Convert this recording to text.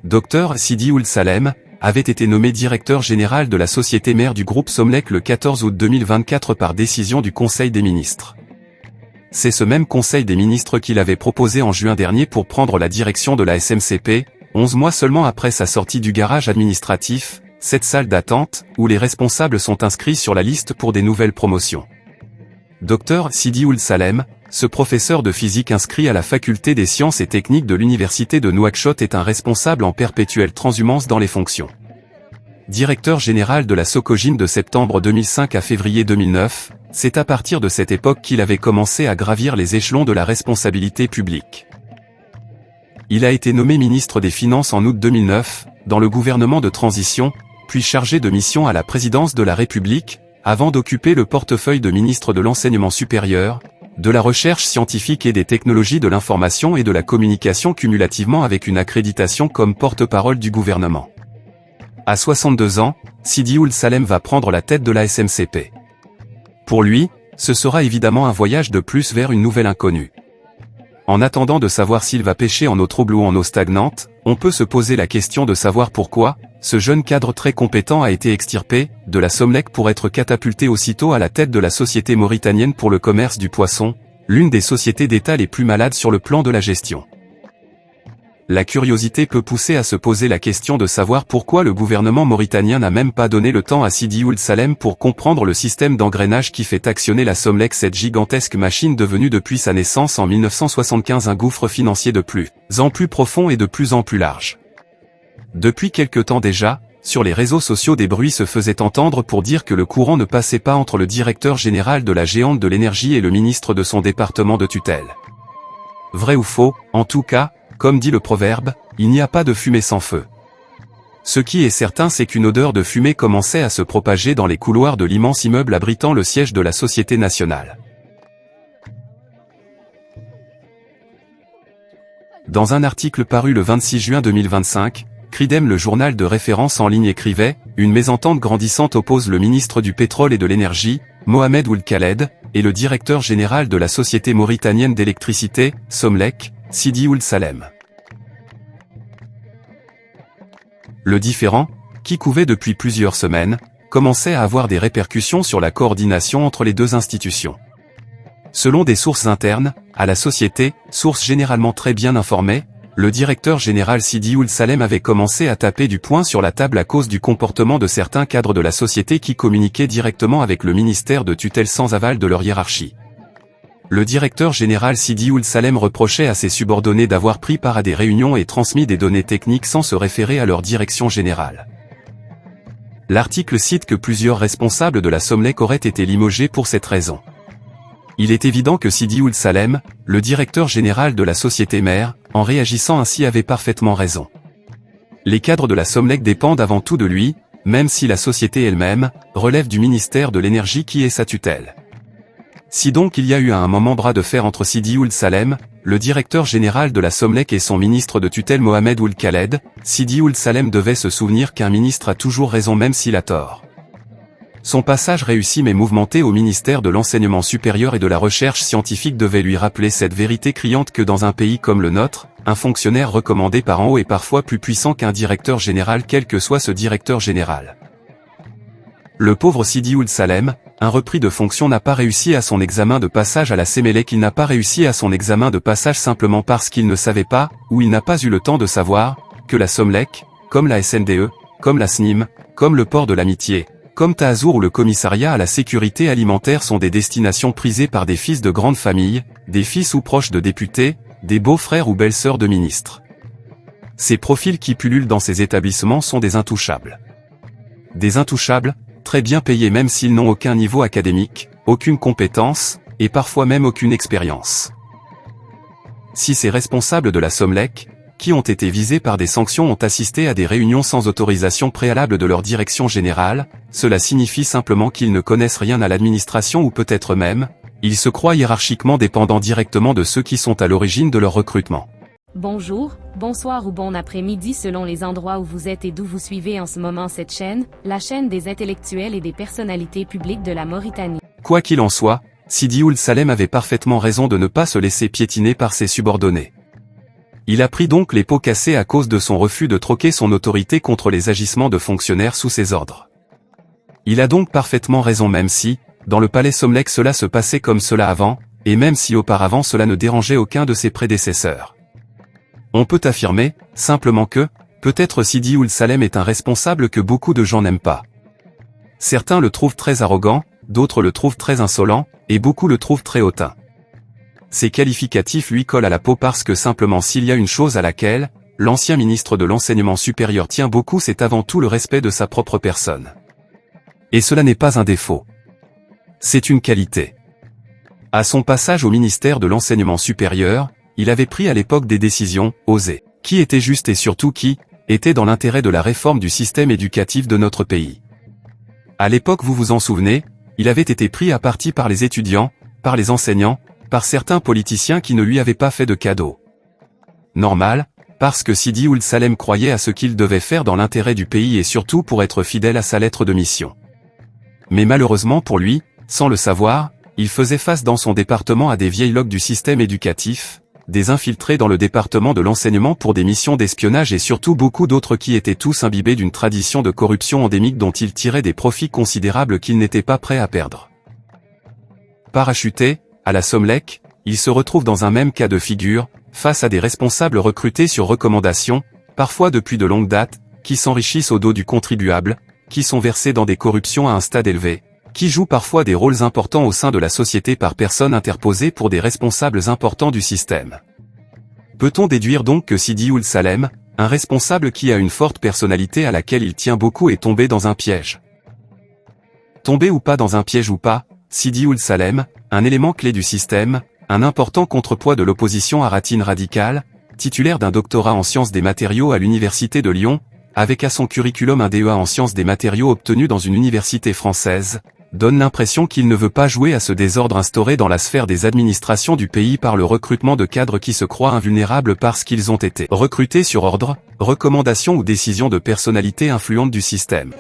Dr Sidi Ould Salem avait été nommé directeur général de la société mère du groupe Somlek le 14 août 2024 par décision du Conseil des ministres. C'est ce même Conseil des ministres qu'il avait proposé en juin dernier pour prendre la direction de la SMCP, 11 mois seulement après sa sortie du garage administratif, cette salle d'attente, où les responsables sont inscrits sur la liste pour des nouvelles promotions. Dr Sidi Ould Salem, ce professeur de physique inscrit à la faculté des sciences et techniques de l'université de Nouakchott est un responsable en perpétuelle transhumance dans les fonctions. Directeur général de la Socogim de septembre 2005 à février 2009, c'est à partir de cette époque qu'il avait commencé à gravir les échelons de la responsabilité publique. Il a été nommé ministre des Finances en août 2009, dans le gouvernement de transition, puis chargé de mission à la présidence de la République, avant d'occuper le portefeuille de ministre de l'Enseignement supérieur, de la recherche scientifique et des technologies de l'information et de la communication cumulativement avec une accréditation comme porte-parole du gouvernement. À 62 ans, Sidi Ould Salem va prendre la tête de la SMCP. Pour lui, ce sera évidemment un voyage de plus vers une nouvelle inconnue. En attendant de savoir s'il va pêcher en eau trouble ou en eau stagnante, on peut se poser la question de savoir pourquoi, ce jeune cadre très compétent a été extirpé de la Somlek pour être catapulté aussitôt à la tête de la Société mauritanienne pour le commerce du poisson, l'une des sociétés d'État les plus malades sur le plan de la gestion. La curiosité peut pousser à se poser la question de savoir pourquoi le gouvernement mauritanien n'a même pas donné le temps à Sidi Ould Salem pour comprendre le système d'engrenage qui fait actionner la Somlek, cette gigantesque machine devenue depuis sa naissance en 1975 un gouffre financier de plus en plus profond et de plus en plus large. Depuis quelque temps déjà, sur les réseaux sociaux des bruits se faisaient entendre pour dire que le courant ne passait pas entre le directeur général de la géante de l'énergie et le ministre de son département de tutelle. Vrai ou faux, en tout cas, comme dit le proverbe, il n'y a pas de fumée sans feu. Ce qui est certain, c'est qu'une odeur de fumée commençait à se propager dans les couloirs de l'immense immeuble abritant le siège de la Société nationale. Dans un article paru le 26 juin 2025, Cridem, le journal de référence en ligne, écrivait « Une mésentente grandissante oppose le ministre du Pétrole et de l'Énergie, Mohamed Ould Khaled, et le directeur général de la Société mauritanienne d'électricité, Somlek, Sidi Ould Salem. » Le différend, qui couvait depuis plusieurs semaines, commençait à avoir des répercussions sur la coordination entre les deux institutions. Selon des sources internes, à la société, sources généralement très bien informées, le directeur général Sidi Ould Salem avait commencé à taper du poing sur la table à cause du comportement de certains cadres de la société qui communiquaient directement avec le ministère de tutelle sans aval de leur hiérarchie. Le directeur général Sidi Ould Salem reprochait à ses subordonnés d'avoir pris part à des réunions et transmis des données techniques sans se référer à leur direction générale. L'article cite que plusieurs responsables de la Somlek auraient été limogés pour cette raison. Il est évident que Sidi Ould Salem, le directeur général de la société mère, en réagissant ainsi avait parfaitement raison. Les cadres de la Somlek dépendent avant tout de lui, même si la société elle-même relève du ministère de l'énergie qui est sa tutelle. Si donc il y a eu à un moment bras de fer entre Sidi Ould Salem, le directeur général de la Somlek et son ministre de tutelle Mohamed Ould Khaled, Sidi Ould Salem devait se souvenir qu'un ministre a toujours raison même s'il a tort. Son passage réussi mais mouvementé au ministère de l'Enseignement supérieur et de la Recherche scientifique devait lui rappeler cette vérité criante que dans un pays comme le nôtre, un fonctionnaire recommandé par en haut est parfois plus puissant qu'un directeur général quel que soit ce directeur général. Le pauvre Sidi Ould Salem, un repris de fonction, n'a pas réussi à son examen de passage à la Sémélec. Il n'a pas réussi à son examen de passage simplement parce qu'il ne savait pas, ou il n'a pas eu le temps de savoir, que la Somlek, comme la SNDE, comme la SNIM, comme le port de l'Amitié, comme Tahazour ou le commissariat à la sécurité alimentaire sont des destinations prisées par des fils de grandes familles, des fils ou proches de députés, des beaux-frères ou belles-sœurs de ministres. Ces profils qui pullulent dans ces établissements sont des intouchables. Des intouchables, très bien payés même s'ils n'ont aucun niveau académique, aucune compétence, et parfois même aucune expérience. Si ces responsables de la Somlek, qui ont été visés par des sanctions, ont assisté à des réunions sans autorisation préalable de leur direction générale, cela signifie simplement qu'ils ne connaissent rien à l'administration ou peut-être même, ils se croient hiérarchiquement dépendants directement de ceux qui sont à l'origine de leur recrutement. Bonjour, bonsoir ou bon après-midi selon les endroits où vous êtes et d'où vous suivez en ce moment cette chaîne, la chaîne des intellectuels et des personnalités publiques de la Mauritanie. Quoi qu'il en soit, Sidi Ould Salem avait parfaitement raison de ne pas se laisser piétiner par ses subordonnés. Il a pris donc les pots cassés à cause de son refus de troquer son autorité contre les agissements de fonctionnaires sous ses ordres. Il a donc parfaitement raison même si, dans le palais Somlek cela se passait comme cela avant, et même si auparavant cela ne dérangeait aucun de ses prédécesseurs. On peut affirmer, simplement que, peut-être Sidi Ould Salem est un responsable que beaucoup de gens n'aiment pas. Certains le trouvent très arrogant, d'autres le trouvent très insolent, et beaucoup le trouvent très hautain. Ces qualificatifs lui collent à la peau parce que simplement s'il y a une chose à laquelle, l'ancien ministre de l'enseignement supérieur tient beaucoup c'est avant tout le respect de sa propre personne. Et cela n'est pas un défaut. C'est une qualité. À son passage au ministère de l'enseignement supérieur, il avait pris à l'époque des décisions, osées, qui étaient justes et surtout qui, étaient dans l'intérêt de la réforme du système éducatif de notre pays. À l'époque vous vous en souvenez, il avait été pris à partie par les étudiants, par les enseignants, par certains politiciens qui ne lui avaient pas fait de cadeau. Normal, parce que Sidi Ould Salem croyait à ce qu'il devait faire dans l'intérêt du pays et surtout pour être fidèle à sa lettre de mission. Mais malheureusement pour lui, sans le savoir, il faisait face dans son département à des vieilles loques du système éducatif, des infiltrés dans le département de l'enseignement pour des missions d'espionnage et surtout beaucoup d'autres qui étaient tous imbibés d'une tradition de corruption endémique dont ils tiraient des profits considérables qu'ils n'étaient pas prêts à perdre. Parachuté, à la Somlek, il se retrouve dans un même cas de figure, face à des responsables recrutés sur recommandation, parfois depuis de longue date, qui s'enrichissent au dos du contribuable, qui sont versés dans des corruptions à un stade élevé, qui jouent parfois des rôles importants au sein de la société par personnes interposées pour des responsables importants du système. Peut-on déduire donc que Sidi Ould Salem, un responsable qui a une forte personnalité à laquelle il tient beaucoup est tombé dans un piège? Tombé ou pas dans un piège ou pas, Sidi Ould Salem, un élément clé du système, un important contrepoids de l'opposition aratine radicale, titulaire d'un doctorat en sciences des matériaux à l'université de Lyon, avec à son curriculum un DEA en sciences des matériaux obtenu dans une université française, donne l'impression qu'il ne veut pas jouer à ce désordre instauré dans la sphère des administrations du pays par le recrutement de cadres qui se croient invulnérables parce qu'ils ont été recrutés sur ordre, recommandation ou décision de personnalités influentes du système.